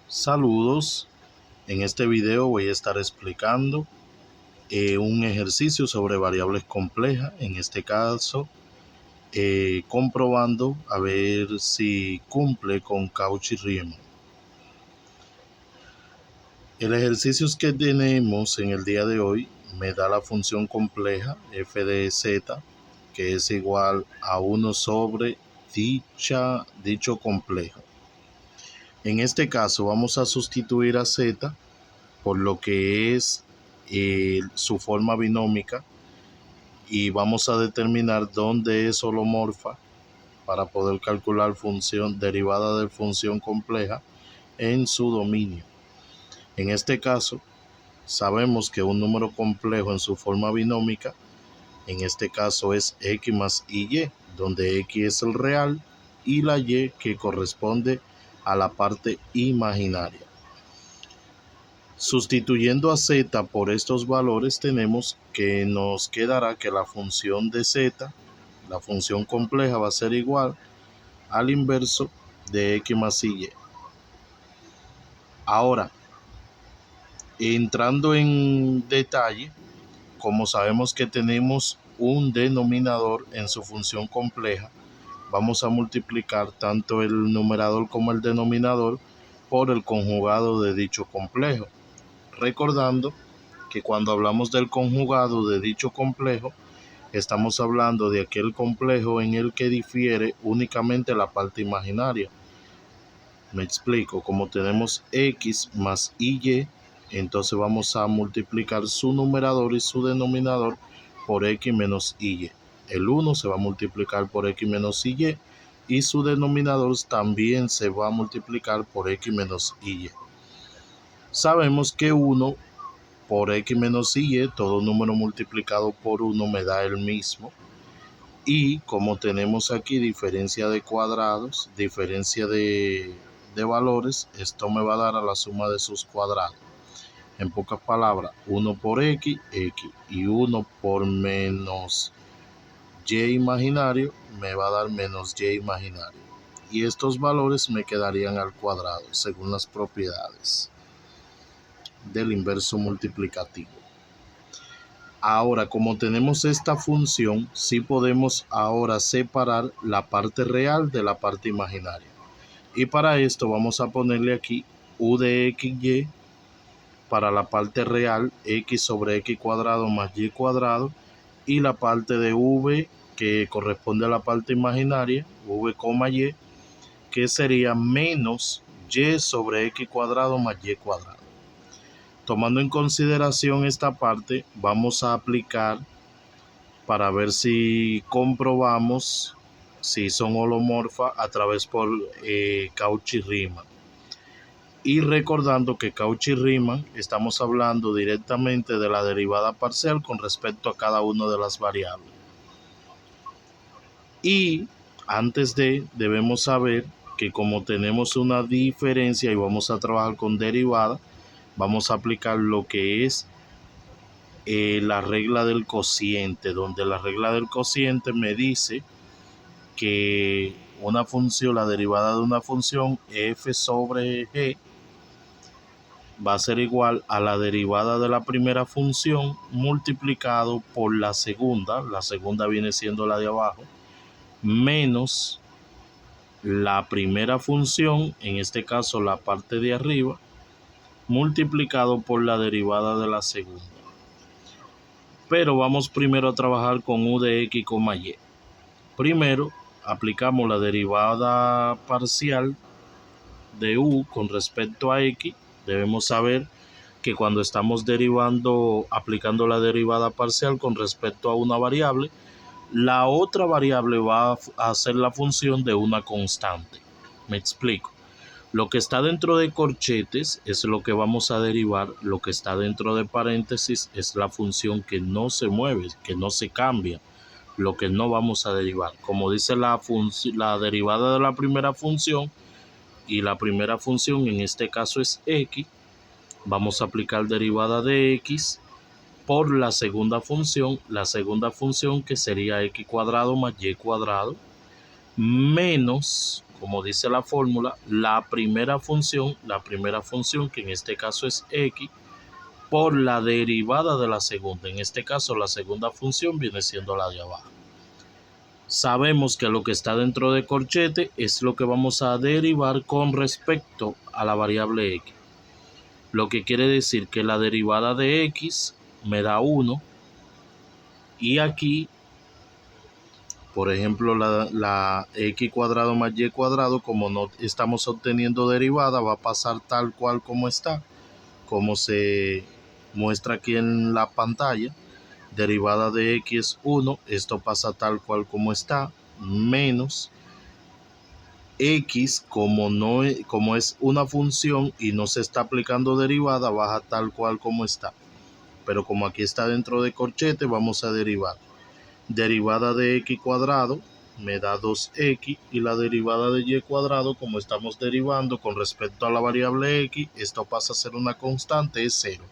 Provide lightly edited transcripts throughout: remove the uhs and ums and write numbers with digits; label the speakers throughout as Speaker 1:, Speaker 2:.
Speaker 1: Saludos, en este video voy a estar explicando un ejercicio sobre variables complejas, en este caso comprobando a ver si cumple con Cauchy-Riemann. El ejercicio que tenemos en el día de hoy me da la función compleja f de z, que es igual a 1 sobre dicho complejo. En este caso vamos a sustituir a z por lo que es su forma binómica y vamos a determinar dónde es holomorfa para poder calcular función derivada de función compleja en su dominio. En este caso sabemos que un número complejo en su forma binómica, en este caso es x más y, donde x es el real y la y que corresponde a la parte imaginaria. Sustituyendo a z por estos valores tenemos que nos quedará que la función de z, la función compleja, va a ser igual al inverso de x más y. Ahora, entrando en detalle, como sabemos que tenemos un denominador en su función compleja, vamos a multiplicar tanto el numerador como el denominador por el conjugado de dicho complejo. Recordando que cuando hablamos del conjugado de dicho complejo, estamos hablando de aquel complejo en el que difiere únicamente la parte imaginaria. Me explico, como tenemos x más y, entonces vamos a multiplicar su numerador y su denominador por x menos y. El 1 se va a multiplicar por x menos y su denominador también se va a multiplicar por x menos y. Sabemos que 1 por x menos y, todo número multiplicado por 1 me da el mismo. Y como tenemos aquí diferencia de cuadrados, diferencia de valores, esto me va a dar a la suma de sus cuadrados. En pocas palabras, 1 por x, y 1 por menos y imaginario me va a dar menos y imaginario. Y estos valores me quedarían al cuadrado según las propiedades del inverso multiplicativo. Ahora, como tenemos esta función, sí podemos ahora separar la parte real de la parte imaginaria. Y para esto vamos a ponerle aquí u de xy para la parte real, x sobre x cuadrado más y cuadrado, y la parte de v que corresponde a la parte imaginaria, v, y, que sería menos y sobre x cuadrado más y cuadrado. Tomando en consideración esta parte, vamos a aplicar para ver si comprobamos si son holomorfas a través por Cauchy-Riemann. Y recordando que Cauchy-Riemann estamos hablando directamente de la derivada parcial con respecto a cada una de las variables. Y antes debemos saber que como tenemos una diferencia y vamos a trabajar con derivada, vamos a aplicar lo que es la regla del cociente, donde la regla del cociente me dice que una función, la derivada de una función f sobre g va a ser igual a la derivada de la primera función multiplicado por la segunda viene siendo la de abajo, menos la primera función, en este caso la parte de arriba, multiplicado por la derivada de la segunda. Pero vamos primero a trabajar con u de x, y. Primero aplicamos la derivada parcial de u con respecto a x. Debemos saber que cuando estamos aplicando la derivada parcial con respecto a una variable, la otra variable va a ser la función de una constante. Me explico. Lo que está dentro de corchetes es lo que vamos a derivar. Lo que está dentro de paréntesis es la función que no se mueve, que no se cambia, lo que no vamos a derivar. Como dice la derivada de la primera función, y la primera función en este caso es x, vamos a aplicar derivada de x por la segunda función que sería x cuadrado más y cuadrado, menos, como dice la fórmula, la primera función que en este caso es x, por la derivada de la segunda. En este caso la segunda función viene siendo la de abajo. Sabemos que lo que está dentro de corchete es lo que vamos a derivar con respecto a la variable x. Lo que quiere decir que la derivada de x me da 1 y aquí, por ejemplo, la x cuadrado más y cuadrado, como no estamos obteniendo derivada, va a pasar tal cual como está, como se muestra aquí en la pantalla. Derivada de x es 1, esto pasa tal cual como está, menos x, como es una función y no se está aplicando derivada, baja tal cual como está. Pero como aquí está dentro de corchete, vamos a derivar. Derivada de x cuadrado me da 2x y la derivada de y cuadrado, como estamos derivando con respecto a la variable x, esto pasa a ser una constante, es 0.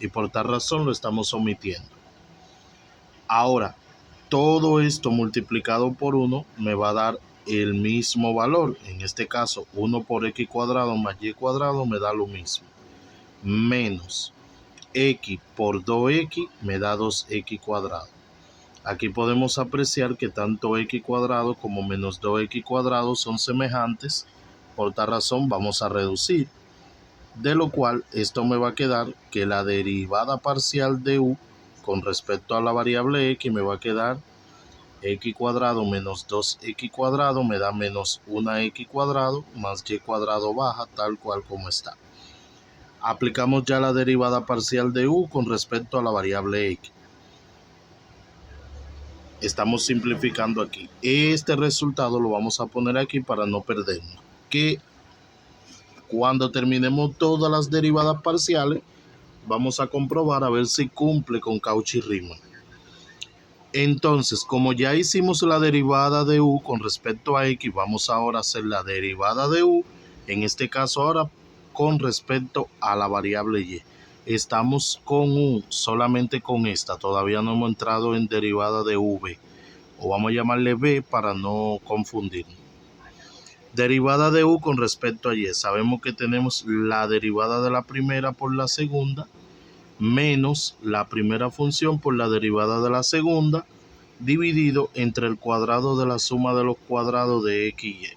Speaker 1: Y por tal razón lo estamos omitiendo. Ahora, todo esto multiplicado por 1 me va a dar el mismo valor. En este caso, 1 por x cuadrado más y cuadrado me da lo mismo. Menos x por 2x me da 2x cuadrado. Aquí podemos apreciar que tanto x cuadrado como menos 2x cuadrado son semejantes. Por tal razón vamos a reducir. De lo cual esto me va a quedar que la derivada parcial de u con respecto a la variable x me va a quedar x cuadrado menos 2x cuadrado me da menos 1x cuadrado más y cuadrado baja tal cual como está. Aplicamos ya la derivada parcial de u con respecto a la variable x. Estamos simplificando aquí. Este resultado lo vamos a poner aquí para no perdernos. Que cuando terminemos todas las derivadas parciales, vamos a comprobar a ver si cumple con Cauchy-Riemann. Entonces, como ya hicimos la derivada de u con respecto a x, vamos ahora a hacer la derivada de u, en este caso ahora con respecto a la variable y. Estamos con u, solamente con esta, todavía no hemos entrado en derivada de v, o vamos a llamarle b para no confundirnos. Derivada de u con respecto a y, sabemos que tenemos la derivada de la primera por la segunda, menos la primera función por la derivada de la segunda, dividido entre el cuadrado de la suma de los cuadrados de x y y.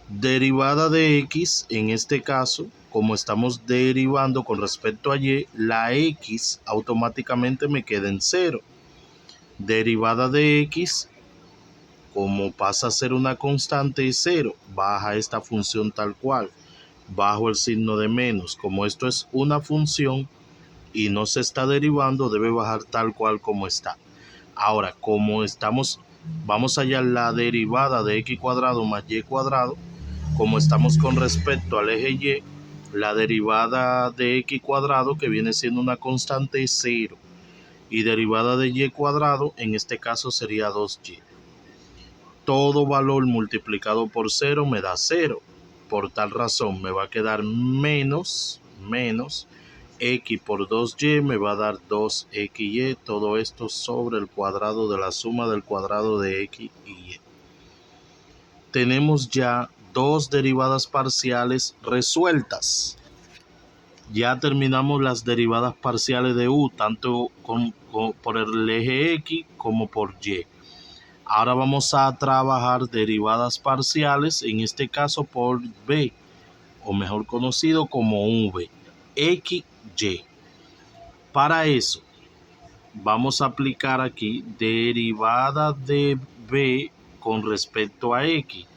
Speaker 1: Derivada de x, en este caso, como estamos derivando con respecto a y, la x automáticamente me queda en 0. Derivada de x, como pasa a ser una constante, es 0. Baja esta función tal cual, bajo el signo de menos. Como esto es una función y no se está derivando, debe bajar tal cual como está. Ahora, como vamos a hallar la derivada de x cuadrado más y cuadrado, como estamos con respecto al eje y, la derivada de x cuadrado, que viene siendo una constante, es 0. Y derivada de y cuadrado, en este caso sería 2y. Todo valor multiplicado por 0 me da 0. Por tal razón me va a quedar menos x por 2y me va a dar 2xy, todo esto sobre el cuadrado de la suma del cuadrado de x y y. Tenemos ya dos derivadas parciales resueltas. Ya terminamos las derivadas parciales de u, tanto por el eje x como por y. Ahora vamos a trabajar derivadas parciales, en este caso por b, o mejor conocido como v, x, y. Para eso, vamos a aplicar aquí derivada de b con respecto a x.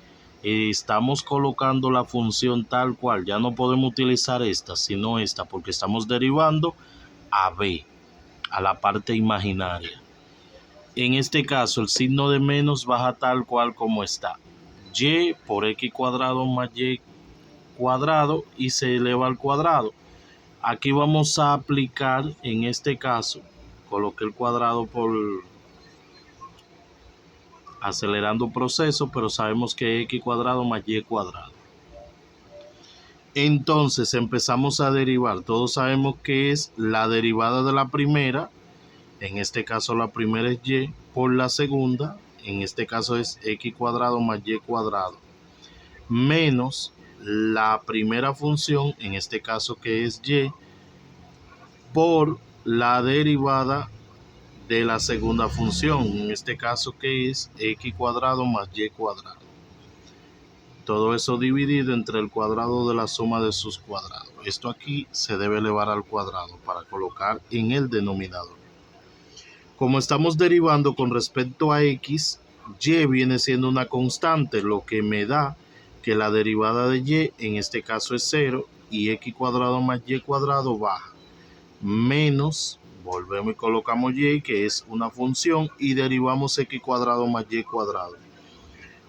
Speaker 1: Estamos colocando la función tal cual. Ya no podemos utilizar esta, sino esta, porque estamos derivando a b, a la parte imaginaria. En este caso, el signo de menos baja tal cual como está. Y por x cuadrado más y cuadrado y se eleva al cuadrado. Aquí vamos a aplicar, en este caso, coloqué el cuadrado por acelerando proceso, pero sabemos que es x cuadrado más y cuadrado. Entonces empezamos a derivar. Todos sabemos que es la derivada de la primera, en este caso la primera es y, por la segunda, en este caso es x cuadrado más y cuadrado, menos la primera función, en este caso que es y, por la derivada de la segunda función, en este caso que es x cuadrado más y cuadrado. Todo eso dividido entre el cuadrado de la suma de sus cuadrados. Esto aquí se debe elevar al cuadrado para colocar en el denominador. Como estamos derivando con respecto a x, y viene siendo una constante, lo que me da que la derivada de y en este caso es 0 y x cuadrado más y cuadrado baja. Menos, volvemos y colocamos y, que es una función, y derivamos x cuadrado más y cuadrado.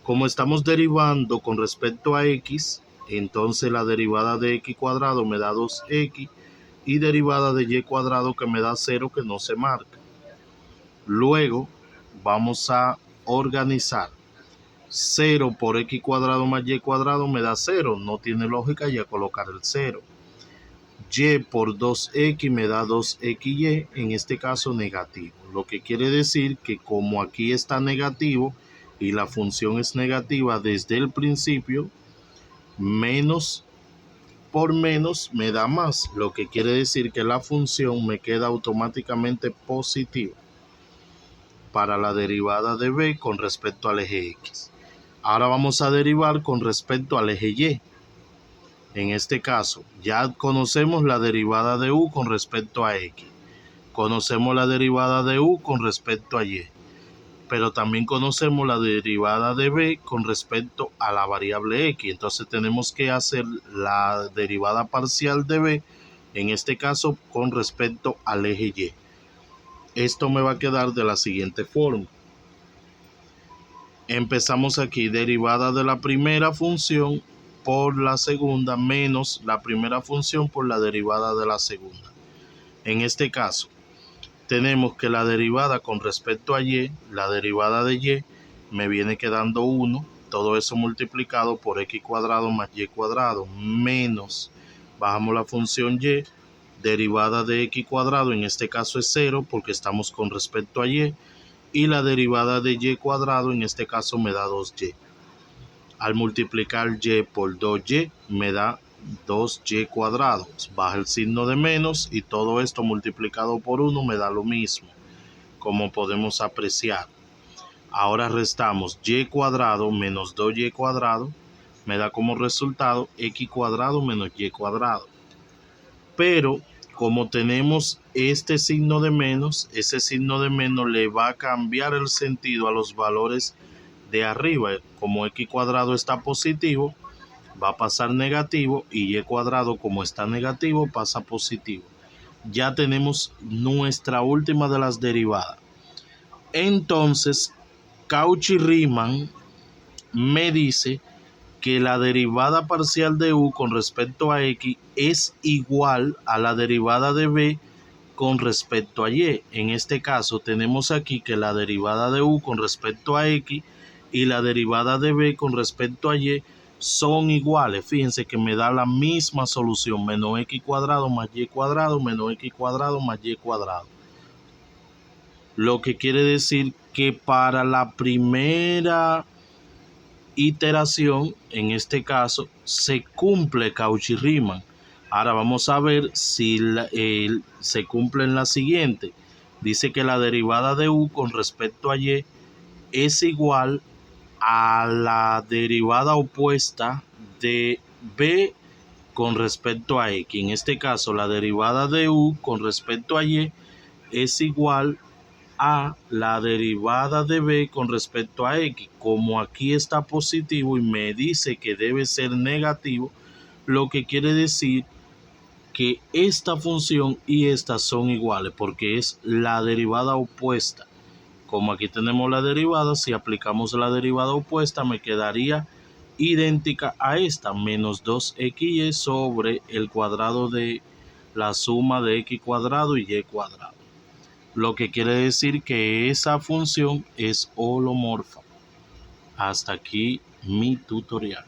Speaker 1: Como estamos derivando con respecto a x, entonces la derivada de x cuadrado me da 2x y derivada de y cuadrado que me da 0, que no se marca. Luego vamos a organizar. 0 por x cuadrado más y cuadrado me da 0, no tiene lógica ya colocar el 0. Y por 2x me da 2xy, en este caso negativo. Lo que quiere decir que como aquí está negativo y la función es negativa desde el principio, menos por menos me da más. Lo que quiere decir que la función me queda automáticamente positiva para la derivada de b con respecto al eje x. Ahora vamos a derivar con respecto al eje y. En este caso, ya conocemos la derivada de u con respecto a x. Conocemos la derivada de u con respecto a y. Pero también conocemos la derivada de b con respecto a la variable x. Entonces tenemos que hacer la derivada parcial de b, en este caso con respecto al eje y. Esto me va a quedar de la siguiente forma. Empezamos aquí, derivada de la primera función por la segunda menos la primera función por la derivada de la segunda. En este caso, tenemos que la derivada con respecto a y, la derivada de y, me viene quedando 1, todo eso multiplicado por x cuadrado más y cuadrado, menos, bajamos la función y, derivada de x cuadrado, en este caso es 0 porque estamos con respecto a y la derivada de y cuadrado, en este caso me da 2y. Al multiplicar y por 2y me da 2y cuadrado, baja el signo de menos y todo esto multiplicado por 1 me da lo mismo, como podemos apreciar. Ahora restamos y cuadrado menos 2y cuadrado, me da como resultado x cuadrado menos y cuadrado. Pero como tenemos este signo de menos, ese signo de menos le va a cambiar el sentido a los valores de arriba. Como x cuadrado está positivo, va a pasar negativo, y y cuadrado, como está negativo, pasa positivo. Ya tenemos nuestra última de las derivadas. Entonces, Cauchy-Riemann me dice que la derivada parcial de u con respecto a x es igual a la derivada de b con respecto a y. En este caso tenemos aquí que la derivada de u con respecto a x y la derivada de b con respecto a y son iguales. Fíjense que me da la misma solución, menos x cuadrado más y cuadrado menos x cuadrado más y cuadrado. Lo que quiere decir que para la primera iteración, en este caso, se cumple Cauchy-Riemann. Ahora vamos a ver si se cumple en la siguiente. Dice que la derivada de u con respecto a y es igual a la derivada opuesta de b con respecto a x. En este caso, la derivada de u con respecto a y es igual a la derivada de b con respecto a x. Como aquí está positivo y me dice que debe ser negativo, lo que quiere decir que esta función y esta son iguales porque es la derivada opuesta. Como aquí tenemos la derivada, si aplicamos la derivada opuesta me quedaría idéntica a esta, menos 2xy sobre el cuadrado de la suma de x cuadrado y y cuadrado. Lo que quiere decir que esa función es holomorfa. Hasta aquí mi tutorial.